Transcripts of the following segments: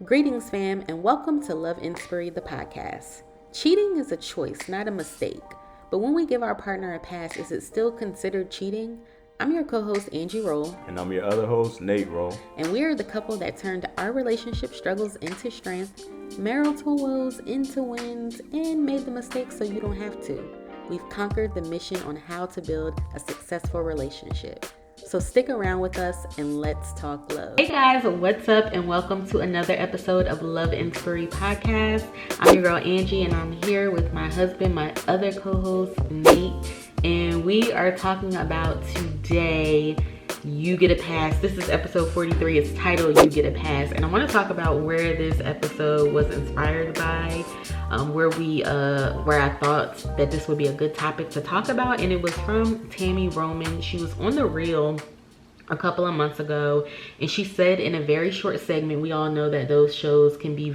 Greetings, fam, and welcome to Love Inspiry, the podcast. Cheating is a choice, not a mistake. But when we give our partner a pass, is it still considered cheating? I'm your co-host, Angie Rolle. And I'm your other host, Nate Rolle. And we are the couple that turned our relationship struggles into strength, marital woes into wins, and made the mistakes so you don't have to. We've conquered the mission on how to build a successful relationship. So stick around with us and let's talk love. Hey guys, what's up and welcome to another episode of Love Inspiry Podcast. I'm your girl Angie and I'm here with my husband, my other co-host Nate, and we are talking about today, You Get a Pass. This is episode 43. It's titled You Get a Pass, and I want to talk about where this episode was inspired by, where I thought that this would be a good topic to talk about, and it was from Tammy Roman. She was on The Real a couple of months ago, and she said in a very short segment, we all know that those shows can be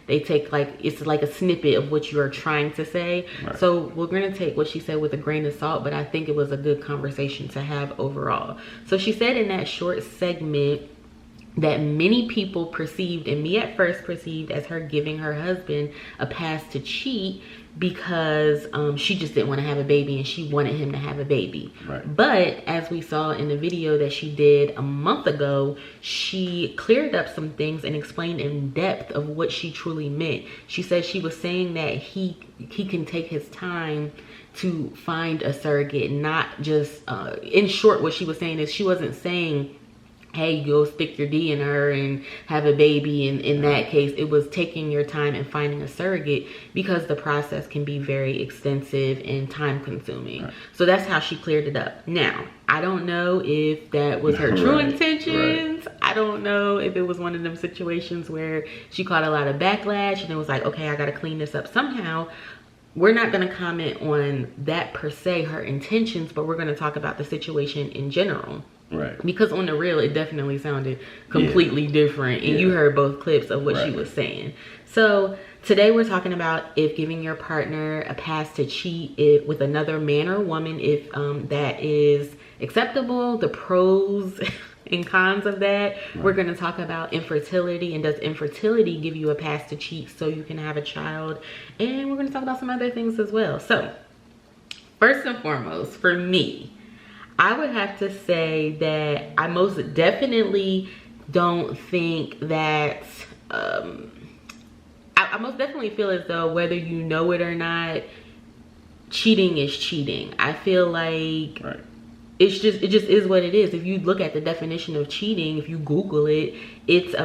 it's like a snippet of what you are trying to say. Right. So we're going to take what she said with a grain of salt, but I think it was a good conversation to have overall. So she said in that short segment that many people perceived, and me at first perceived, as her giving her husband a pass to cheat because she just didn't want to have a baby and she wanted him to have a baby. Right. But as we saw in the video that she did a month ago, she cleared up some things and explained in depth of what she truly meant. She said she was saying that he can take his time to find a surrogate, not just in short, what she was saying is she wasn't saying, hey, go stick your D in her and have a baby. And in that case, it was taking your time and finding a surrogate because the process can be very extensive and time consuming. Right. So that's how she cleared it up. Now, I don't know if that was her true intentions. Right. I don't know if it was one of them situations where she caught a lot of backlash and it was like, okay, I got to clean this up somehow. We're not going to comment on that per se, her intentions, but we're going to talk about the situation in general. Right. Because on The Real, it definitely sounded completely different. And you heard both clips of what she was saying. So today we're talking about if giving your partner a pass to cheat with another man or woman, if that is acceptable, the pros and cons of that. Right. We're going to talk about infertility, and does infertility give you a pass to cheat so you can have a child? And we're going to talk about some other things as well. So first and foremost, for me, I would have to say that I most definitely don't think that, I most definitely feel as though whether you know it or not, cheating is cheating. I feel like it just is what it is. If you look at the definition of cheating, if you Google it, it's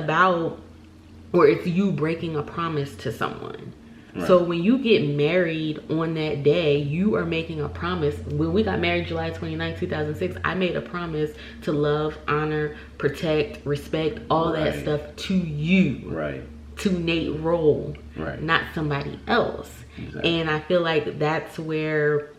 you breaking a promise to someone. Right. So when you get married on that day, you are making a promise. When we got married July 29, 2006, I made a promise to love, honor, protect, respect, all that stuff to you. Right. To Nate Rolle. Right. Not somebody else. Exactly. And I feel like that's where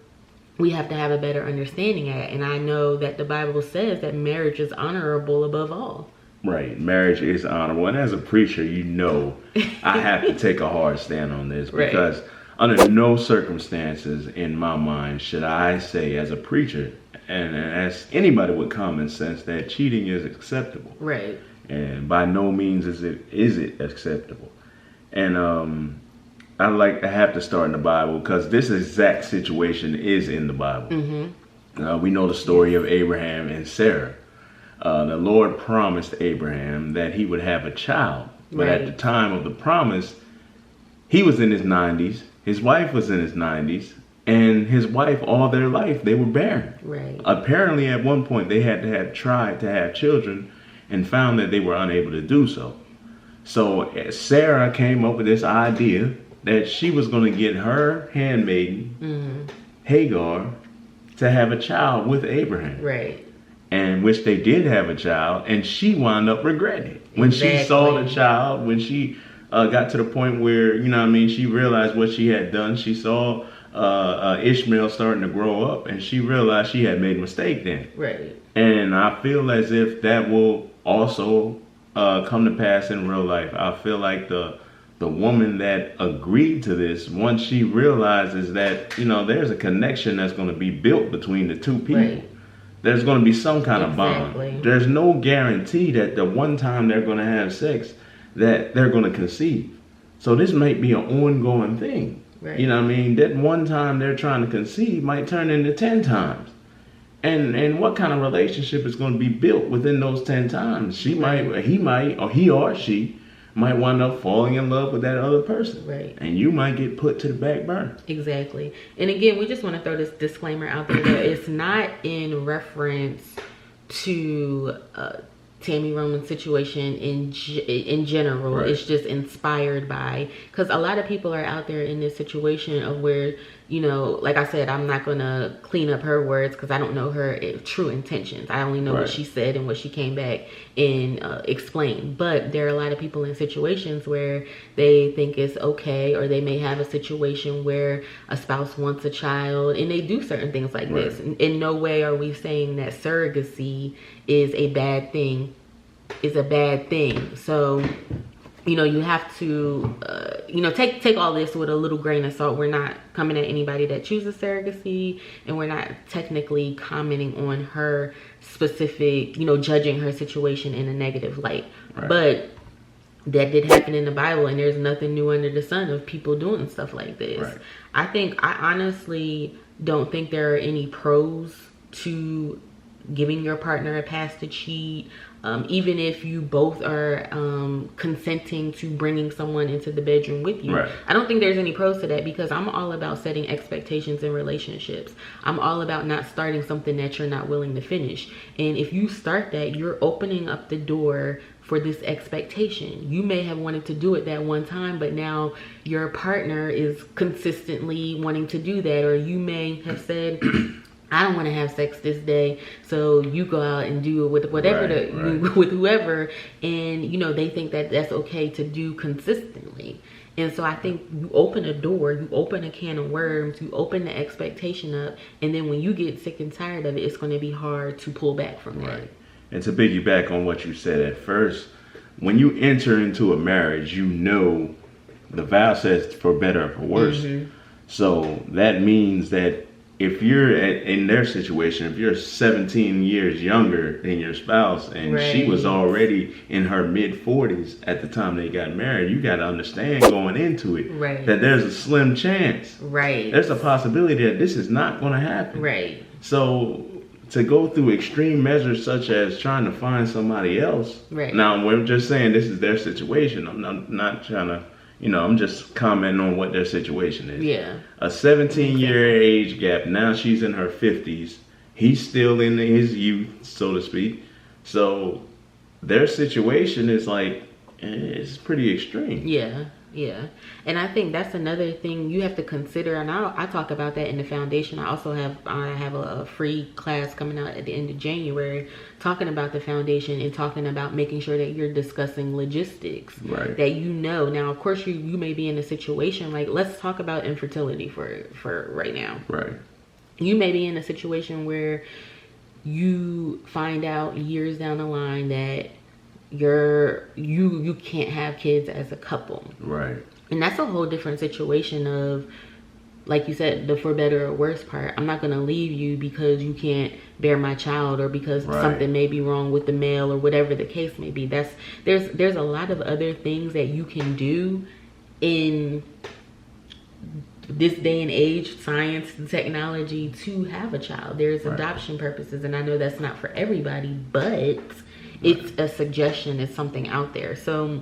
we have to have a better understanding at. And I know that the Bible says that marriage is honorable above all. Right. Marriage is honorable. And as a preacher, you know, I have to take a hard stand on this because under no circumstances in my mind should I say as a preacher and as anybody with common sense that cheating is acceptable. Right. And by no means is it acceptable. And I have to start in the Bible because this exact situation is in the Bible. Mm-hmm. We know the story of Abraham and Sarah. The Lord promised Abraham that he would have a child. But at the time of the promise, he was in his 90s. His wife was in his 90s. And his wife, all their life, they were barren. Right. Apparently, at one point, they had to have tried to have children and found that they were unable to do so. So Sarah came up with this idea that she was going to get her handmaiden, Hagar, to have a child with Abraham. Right. And which they did have a child, and she wound up regretting it. When she saw the child, when she got to the point where, she realized what she had done. She saw Ishmael starting to grow up, and she realized she had made a mistake then. Right. And I feel as if that will also come to pass in real life. I feel like the woman that agreed to this, once she realizes that, there's a connection that's going to be built between the two people. Right. There's going to be some kind of bond. There's no guarantee that the one time they're going to have sex that they're going to conceive. So this might be an ongoing thing. Right. You know what I mean? That one time they're trying to conceive might turn into 10 times. And what kind of relationship is going to be built within those 10 times? He or she might wind up falling in love with that other person. Right. And you might get put to the back burner. Exactly. And again, we just want to throw this disclaimer out there that it's not in reference to Tammy Roman's situation in general. Right. It's just inspired by, because a lot of people are out there in this situation of where, you know, like I said, I'm not going to clean up her words because I don't know her true intentions. I only know what she said and what she came back and explained. But there are a lot of people in situations where they think it's okay, or they may have a situation where a spouse wants a child and they do certain things like this. In no way are we saying that surrogacy is a bad thing. So, you know, you have to, take all this with a little grain of salt. We're not coming at anybody that chooses surrogacy, and we're not technically commenting on her specific, judging her situation in a negative light. Right. But that did happen in the Bible, and there's nothing new under the sun of people doing stuff like this. Right. I honestly don't think there are any pros to giving your partner a pass to cheat. Even if you both are consenting to bringing someone into the bedroom with you. Right. I don't think there's any pros to that, because I'm all about setting expectations in relationships. I'm all about not starting something that you're not willing to finish. And if you start that, you're opening up the door for this expectation. You may have wanted to do it that one time, but now your partner is consistently wanting to do that. Or you may have said, I don't want to have sex this day, so you go out and do it with whatever with whoever, and they think that that's okay to do consistently. And so I think you open a door, you open a can of worms, you open the expectation up, and then when you get sick and tired of it, it's going to be hard to pull back from that. Right. And to piggyback on what you said at first, when you enter into a marriage, the vow says for better or for worse. Mm-hmm. So that means that if you're in their situation, if you're 17 years younger than your spouse, and she was already in her mid 40s at the time they got married, you got to understand going into it that there's a slim chance. Right. There's a possibility that this is not going to happen. Right. So to go through extreme measures such as trying to find somebody else. Right. Now, we're just saying this is their situation. I'm not trying to, I'm just commenting on what their situation is. Yeah. A 17-year age gap. Now she's in her 50s. He's still in his youth, so to speak. So their situation is it's pretty extreme. Yeah. Yeah. And I think that's another thing you have to consider. And I talk about that in the foundation. I have a free class coming out at the end of January talking about the foundation and talking about making sure that you're discussing logistics. Right. That now, of course, you may be in a situation let's talk about infertility for right now. Right. You may be in a situation where you find out years down the line that you can't have kids as a couple. Right. And that's a whole different situation of, like you said, the for better or worse part. I'm not going to leave you because you can't bear my child, or because something may be wrong with the male, or whatever the case may be. There's a lot of other things that you can do in this day and age, science and technology, to have a child. There's adoption purposes, and I know that's not for everybody, but it's a suggestion, it's something out there. So,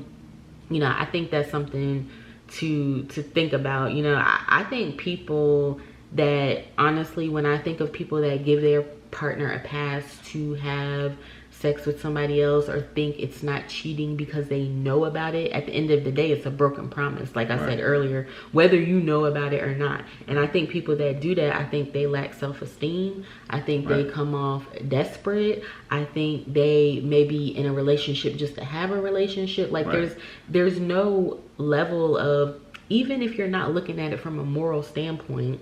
I think that's something to think about. I think people that, honestly, when I think of people that give their partner a pass to have sex with somebody else, or think it's not cheating because they know about it, at the end of the day, it's a broken promise, like I said earlier, whether you know about it or not. And I think people that do that, I think they lack self-esteem. I think they come off desperate. I think they may be in a relationship just to have a relationship. There's no level of, even if you're not looking at it from a moral standpoint,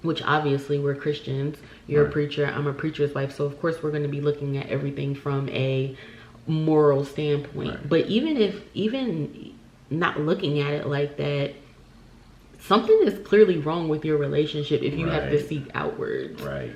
which obviously we're Christians, you're a preacher, I'm a preacher's wife, so of course we're going to be looking at everything from a moral standpoint. But even not looking at it like that, something is clearly wrong with your relationship if you have to seek outwards. Right.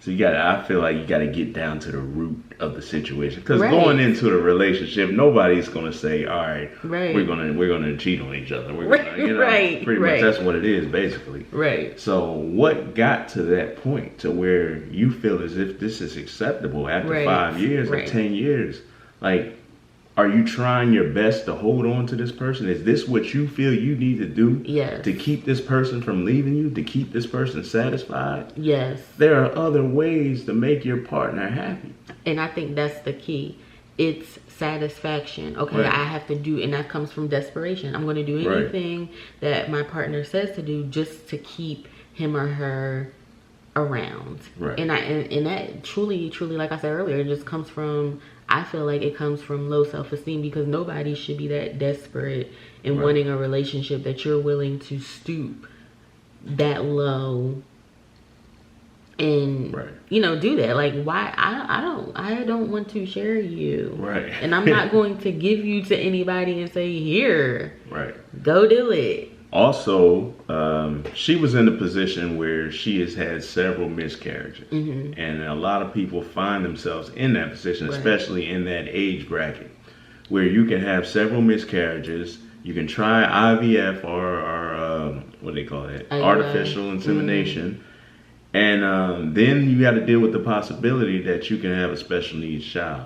So I feel like you got to get down to the root of the situation. Because Right. going into the relationship, nobody's going to say, all right, Right. we're gonna cheat on each other. We're gonna, you know, Right. pretty Right. much that's what it is, basically. Right. So what got to that point to where you feel as if this is acceptable after Right. 5 years or Right. 10 years? Like, are you trying your best to hold on to this person? Is this what you feel you need to do Yes. to keep this person from leaving you, to keep this person satisfied? Yes. There are other ways to make your partner happy. And I think that's the key. It's satisfaction. Okay, Right. I have to do, and that comes from desperation. I'm going to do Right. anything that my partner says to do just to keep him or her around. Right. And that truly, like I said earlier, it just comes from, I feel like it comes from low self-esteem, because nobody should be that desperate in Right. wanting a relationship that you're willing to stoop that low and Right. do that. Like, why? I don't want to share you, Right. and I'm not going to give you to anybody and say, here, Right. go do it. Also, she was in a position where she has had several miscarriages. Mm-hmm. And a lot of people find themselves in that position, Right. especially in that age bracket, where you can have several miscarriages. You can try IVF or what do they call it? IUI. Artificial insemination. And then you got to deal with the possibility that you can have a special needs child.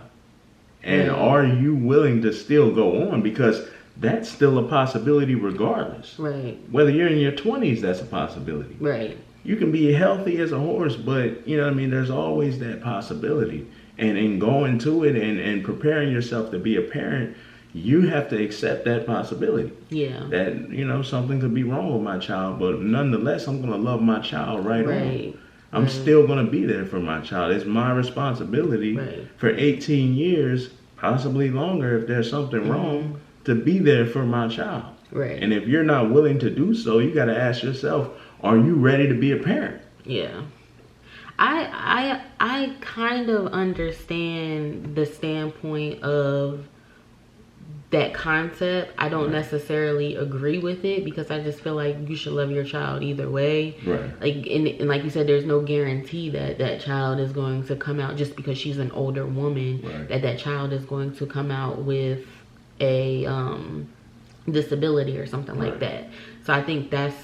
And Right. are you willing to still go on? Because that's still a possibility regardless. Right. Whether you're in your 20s, that's a possibility. Right. You can be healthy as a horse, but you know what I mean, there's always that possibility. And in going to it and preparing yourself to be a parent, you have to accept that possibility. Yeah. That, something could be wrong with my child, but nonetheless, I'm going to love my child right on. Right. I'm still going to be there for my child. It's my responsibility Right. for 18 years, possibly longer if there's something wrong, to be there for my child. Right. And if you're not willing to do so, you got to ask yourself, are you ready to be a parent? Yeah. I kind of understand the standpoint of that concept. I don't necessarily agree with it, because I just feel like you should love your child either way. Right. Like, and like you said, there's no guarantee that that child is going to come out, just because she's an older woman, Right. that child is going to come out with a disability or something like Right. that. So I think that's,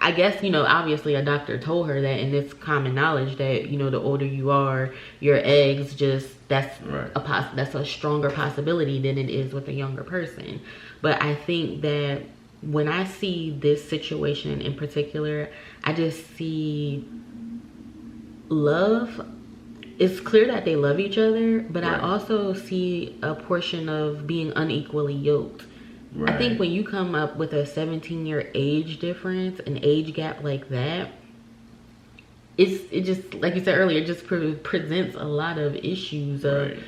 I guess, obviously a doctor told her that, and it's common knowledge that, the older you are, your eggs that's Right. that's a stronger possibility than it is with a younger person. But I think that when I see this situation in particular, I just see love. It's clear that they love each other, but Right. I also see a portion of being unequally yoked. Right. I think when you come up with a 17-year age difference, an age gap like that, it just, like you said earlier, it just presents a lot of issues of, Right.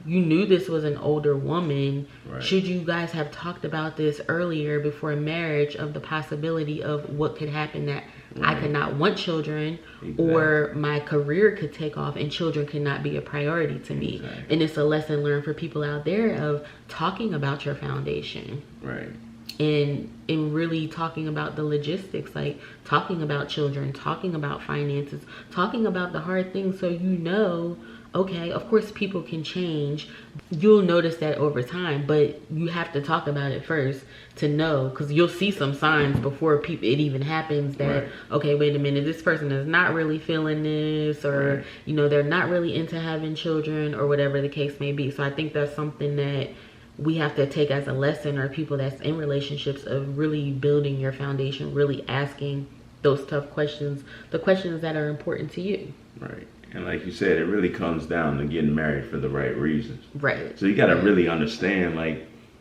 you knew this was an older woman. Right. Should you guys have talked about this earlier before marriage, of the possibility of what could happen, that I Right. could not want children, Exactly. or my career could take off and children could not be a priority to me. Exactly. And it's a lesson learned for people out there of talking about your foundation. Right. And really talking about the logistics, like talking about children, talking about finances, talking about the hard things, so okay, of course people can change. You'll notice that over time, but you have to talk about it first to know, because you'll see some signs before it even happens that, Right. okay, wait a minute, this person is not really feeling this, or, Right. they're not really into having children, or whatever the case may be. So I think that's something that we have to take as a lesson, or people that's in relationships, of really building your foundation, really asking those tough questions, the questions that are important to you. Right. And like you said, it really comes down to getting married for the right reasons. Right. So you got to really understand,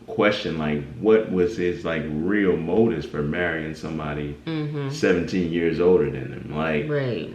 question, what was his, real motives for marrying somebody 17 years older than him? Right.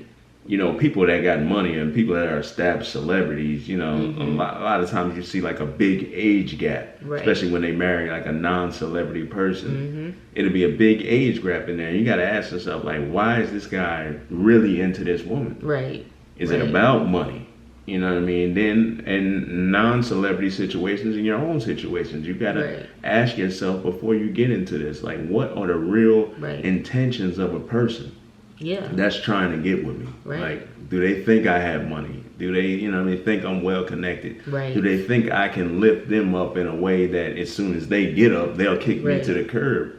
People that got money and people that are established celebrities, a lot of times you see a big age gap, Right. especially when they marry a non-celebrity person. It'll be a big age gap in there. You got to ask yourself, why is this guy really into this woman? Right. Is it about money? You know what I mean? Then in non-celebrity situations, in your own situations, you got to ask yourself before you get into this, what are the real Right. intentions of a person? that's trying to get with me. Right. Like, do they think I have money? Do they, they think I'm well connected? Right. Do they think I can lift them up in a way that as soon as they get up, they'll kick me to the curb?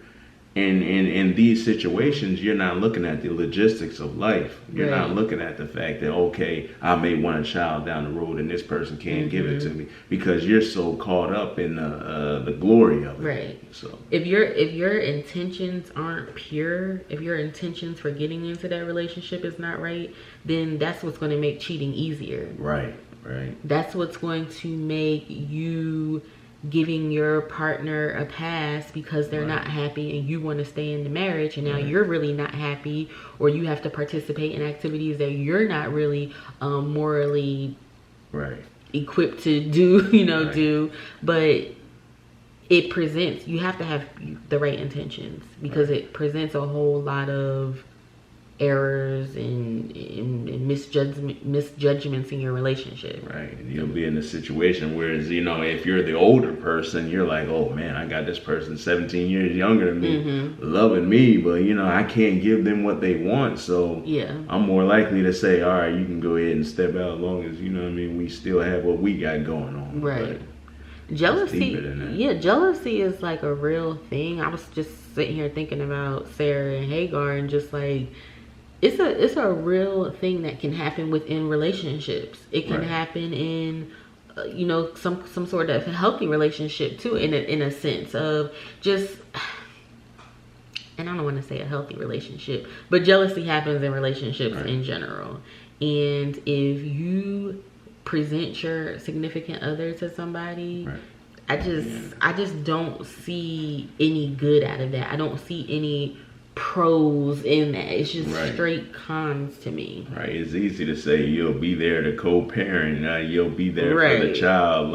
And in these situations, you're not looking at the logistics of life. You're not looking at the fact that, okay, I may want a child down the road and this person can't give it to me, because you're so caught up in the glory of it. Right. So if your intentions aren't pure, if your intentions for getting into that relationship is not right, then that's what's going to make cheating easier. Right. That's what's going to make you giving your partner a pass because they're not happy and you want to stay in the marriage, and now you're really not happy, or you have to participate in activities that you're not really morally equipped to do, but it presents, you have to have the right intentions, because it presents a whole lot of errors and misjudgments in your relationship. Right. And you'll be in a situation where, if you're the older person, you're like, oh man, I got this person 17 years younger than me, loving me, but I can't give them what they want. So I'm more likely to say, all right, you can go ahead and step out, as long as, we still have what we got going on. Right. But jealousy is like a real thing. I was just sitting here thinking about Sarah and Hagar, and just like, it's a real thing that can happen within relationships. It can happen in some sort of healthy relationship too, in a sense of just, and I don't want to say a healthy relationship, but jealousy happens in relationships in general. And if you present your significant other to somebody, I just don't see any good out of that. I don't see any pros in that. It's just straight cons to me. Right. It's easy to say you'll be there to co-parent, you'll be there for the child,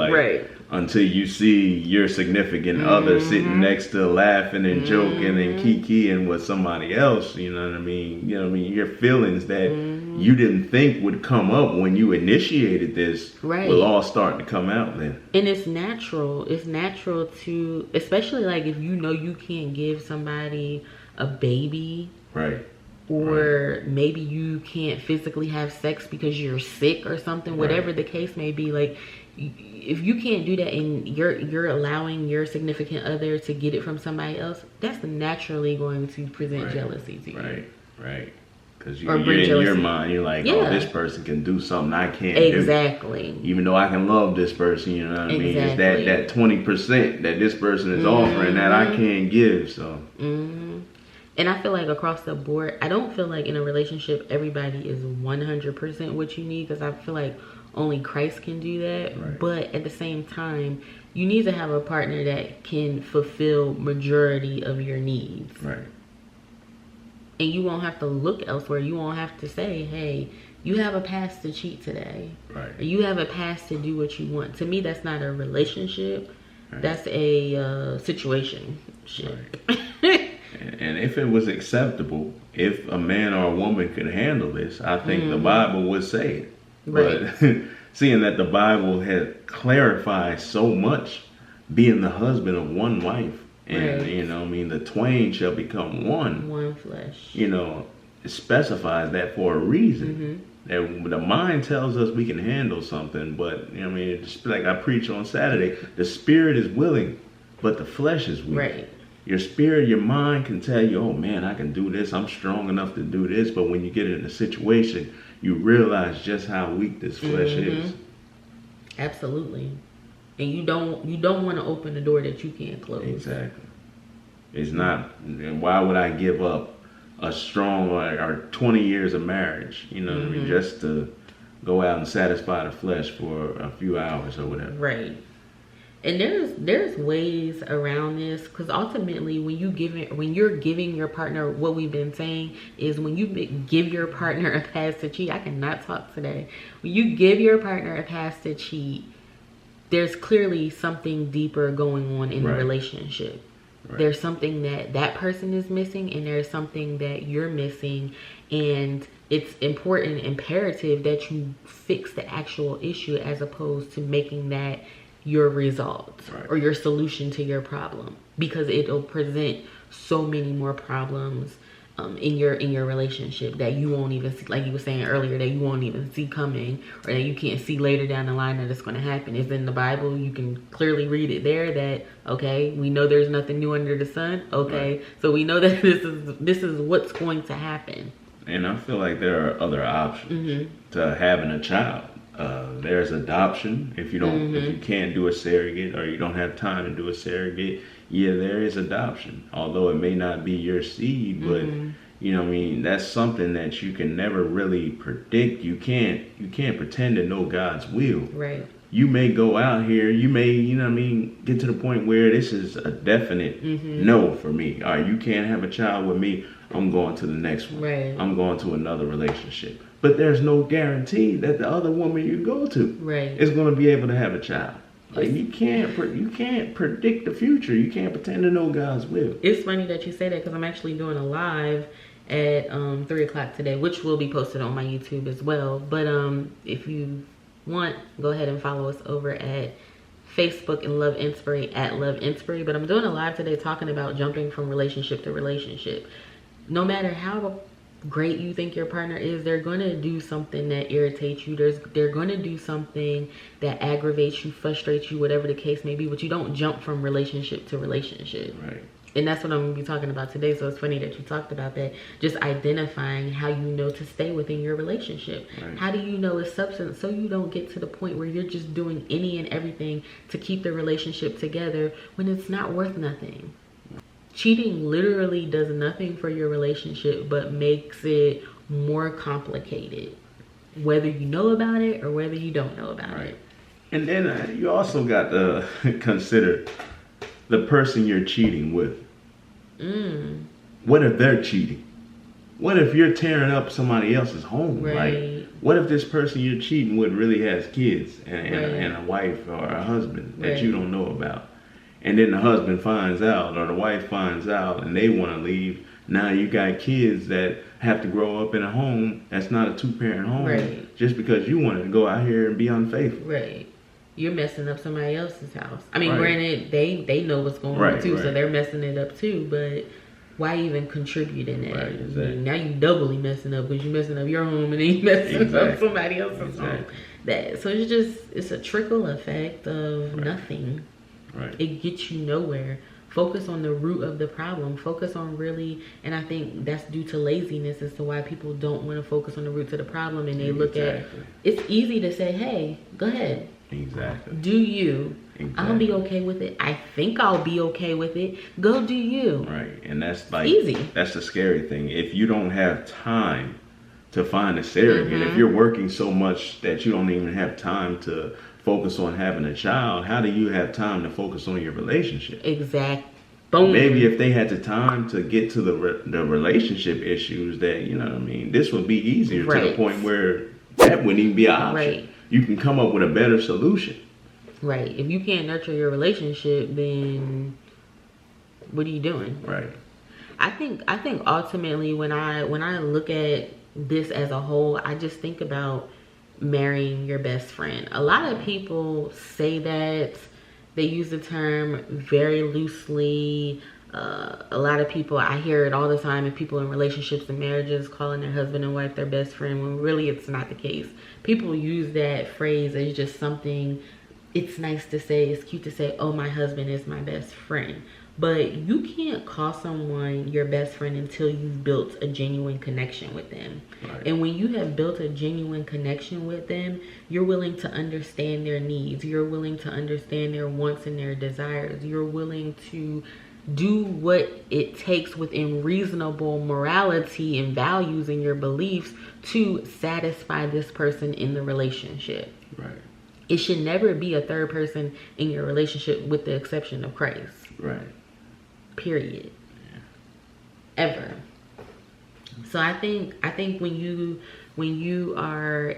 until you see your significant other sitting next to laughing and joking and kikiing with somebody else. You know what I mean? Your feelings that you didn't think would come up when you initiated this will all start to come out then. And it's natural. It's natural to, especially like if you can't give somebody a baby, or maybe you can't physically have sex because you're sick or something, whatever the case may be. Like, if you can't do that and you're allowing your significant other to get it from somebody else, that's naturally going to present jealousy to you. Right. Because you're in your mind, you're like, oh, this person can do something I can't do. Even though I can love this person, you know what I mean? It's that 20% that this person is offering that I can't give. So. And I feel like across the board, I don't feel like in a relationship everybody is 100% what you need, because I feel like only Christ can do that. But at the same time, you need to have a partner that can fulfill majority of your needs. And you won't have to look elsewhere. You won't have to say, hey, you have a pass to cheat today. Or you have a pass to do what you want. To me, that's not a relationship. That's a situation. And if it was acceptable, if a man or a woman could handle this, I think the Bible would say it. But seeing that the Bible had clarified so much, being the husband of one wife, and the twain shall become one flesh. It specifies that for a reason. That the mind tells us we can handle something, but it's like I preach on Saturday, the spirit is willing, but the flesh is weak. Your spirit, your mind can tell you, oh man, I can do this, I'm strong enough to do this. But when you get in a situation, you realize just how weak this flesh is. Absolutely. And you don't want to open the door that you can't close. Exactly. It's not, why would I give up a strong or 20 years of marriage, just to go out and satisfy the flesh for a few hours or whatever. And there's ways around this, because ultimately when you're giving your partner, what we've been saying is, when you give your partner a pass to cheat, I cannot talk today. When you give your partner a pass to cheat, there's clearly something deeper going on in the relationship. There's something that person is missing, and there's something that you're missing, and it's important, imperative that you fix the actual issue, as opposed to making that your result or your solution to your problem, because it'll present so many more problems in your relationship that you won't even see, like you were saying earlier, that you won't even see coming, or that you can't see later down the line that it's going to happen, is in the Bible. You can clearly read it there that, okay, we know there's nothing new under the sun. Okay, right. So we know that this is what's going to happen. And I feel like there are other options to having a child. There's adoption. If you can't do a surrogate, or you don't have time to do a surrogate, there is adoption. Although it may not be your seed, but you know what I mean, that's something that you can never really predict. You can't pretend to know God's will. Right. You may go out here, you may, you know what I mean, get to the point where this is a definite no for me. All right, you can't have a child with me. I'm going to the next one. Right. I'm going to another relationship. But there's no guarantee that the other woman you go to is going to be able to have a child. Like, you can't predict the future. You can't pretend to know God's will. It's funny that you say that, because I'm actually doing a live at 3 o'clock today, which will be posted on my YouTube as well. But if you want, go ahead and follow us over at Facebook and Love Inspiry at Love Inspiry. But I'm doing a live today talking about jumping from relationship to relationship. No matter how great you think your partner is, they're going to do something that irritates you. They're going to do something that aggravates you, frustrates you, whatever the case may be. But you don't jump from relationship to relationship. Right. And that's what I'm going to be talking about today. So it's funny that you talked about that. Just identifying how you know to stay within your relationship. Right. How do you know it's substance, so you don't get to the point where you're just doing any and everything to keep the relationship together when it's not worth nothing. Cheating literally does nothing for your relationship but makes it more complicated, whether you know about it or whether you don't know about it. And then you also got to consider the person you're cheating with. What if they're cheating? What if you're tearing up somebody else's home? Right. Like, what if this person you're cheating with really has kids and a wife or a husband that you don't know about? And then the husband finds out, or the wife finds out, and they want to leave. Now you got kids that have to grow up in a home that's not a 2-parent home, just because you wanted to go out here and be unfaithful. Right. You're messing up somebody else's house. I mean, granted, they know what's going on too, so they're messing it up too. But why even contribute in that? Exactly. I mean, now you doubly messing up, because you're messing up your home and then you messing up somebody else's home. So it's a trickle effect of nothing. Right. It gets you nowhere. Focus on the root of the problem. Focus on really, and I think that's due to laziness as to why people don't want to focus on the roots of the problem, and they look at, it's easy to say, hey, go ahead. Exactly. Do you. I'll be okay with it. I think I'll be okay with it. Go do you. Right. And that's like easy. That's the scary thing. If you don't have time to find a surrogate, if you're working so much that you don't even have time to focus on having a child, how do you have time to focus on your relationship? Exactly. Boom. Maybe if they had the time to get to the relationship issues, that, you know what I mean, this would be easier to the point where that wouldn't even be an option. Right. You can come up with a better solution. Right. If you can't nurture your relationship, then what are you doing? Right. I think ultimately when I look at this as a whole, I just think about marrying your best friend. A lot of people say that, they use the term very loosely. A lot of people, I hear it all the time, and people in relationships and marriages calling their husband and wife their best friend, when really it's not the case. People use that phrase as just something, it's nice to say, it's cute to say, oh, my husband is my best friend. But you can't call someone your best friend until you've built a genuine connection with them. Right. And when you have built a genuine connection with them, you're willing to understand their needs. You're willing to understand their wants and their desires. You're willing to do what it takes within reasonable morality and values and your beliefs to satisfy this person in the relationship. Right. It should never be a third person in your relationship, with the exception of Christ. Right. Period. Ever. So I think when you are,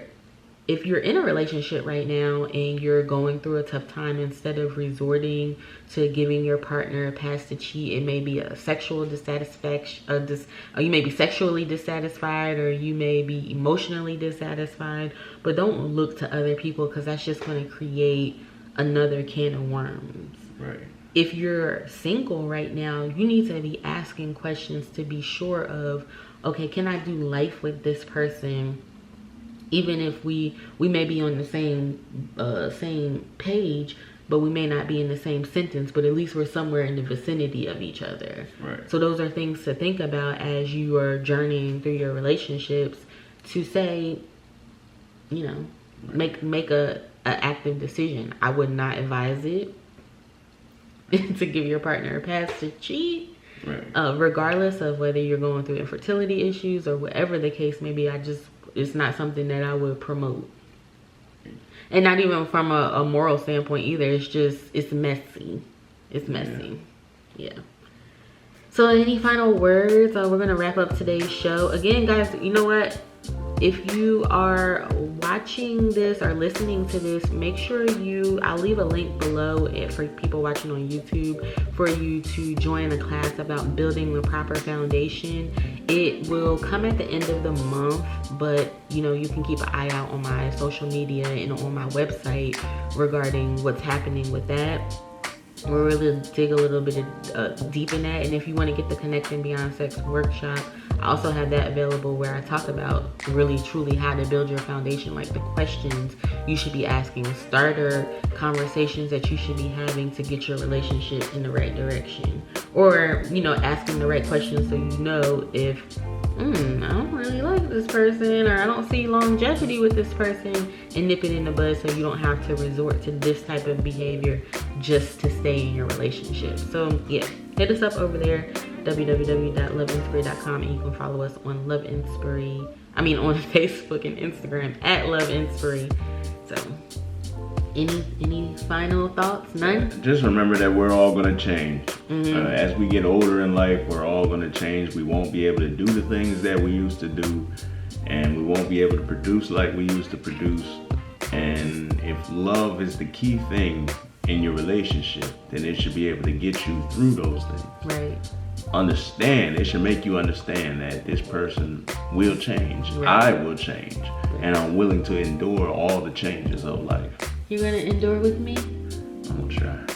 if you're in a relationship right now and you're going through a tough time, instead of resorting to giving your partner a pass to cheat, it may be a sexual dissatisfaction, or you may be sexually dissatisfied, or you may be emotionally dissatisfied, but don't look to other people, because that's just going to create another can of worms. Right. if you're single right now, you need to be asking questions to be sure of, okay, can I do life with this person? Even if we may be on the same page, but we may not be in the same sentence, but at least we're somewhere in the vicinity of each other. Right. So those are things to think about as you are journeying through your relationships, to say, you know, make a active decision. I would not advise it to give your partner a pass to cheat. Right. Regardless of whether you're going through infertility issues or whatever the case may be. It's not something that I would promote. And not even from a moral standpoint either. It's messy. It's messy. Yeah. So any final words? We're going to wrap up today's show. Again, guys, you know what? If you are watching this or listening to this, make sure I'll leave a link below for people watching on YouTube for you to join a class about building the proper foundation. It will come at the end of the month, but you know, you can keep an eye out on my social media and on my website regarding what's happening with that. We'll really dig a little bit deep in that. And if you want to get the Connecting Beyond Sex workshop, I also have that available, where I talk about really truly how to build your foundation, like the questions you should be asking, starter conversations that you should be having to get your relationship in the right direction, or, you know, asking the right questions so you know if I don't really like this person, or I don't see longevity with this person, and nip it in the bud so you don't have to resort to this type of behavior just to stay in your relationship. So yeah, hit us up over there, www.loveinspiry.com, and you can follow us on on Facebook and Instagram at loveinspiry. So any final thoughts? None? Just remember that we're all going to change. As we get older in life, we're all going to change. We won't be able to do the things that we used to do, and we won't be able to produce like we used to produce. And if love is the key thing in your relationship, then it should be able to get you through those things. Right. It should make you understand that this person will change. Right. I will change. Right. And I'm willing to endure all the changes of life. You're gonna endure with me? I'm gonna try.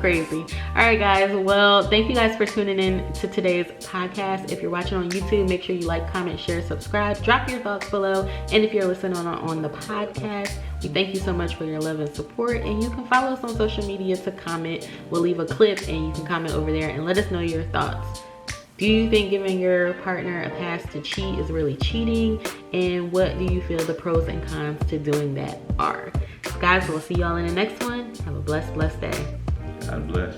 Crazy. All right, guys. Well, thank you guys for tuning in to today's podcast. If you're watching on YouTube, make sure you like, comment, share, subscribe. Drop your thoughts below. And if you're listening on the podcast, we thank you so much for your love and support. And you can follow us on social media to comment. We'll leave a clip and you can comment over there and let us know your thoughts. Do you think giving your partner a pass to cheat is really cheating? And what do you feel the pros and cons to doing that are? Guys, we'll see y'all in the next one. Have a blessed day. God bless.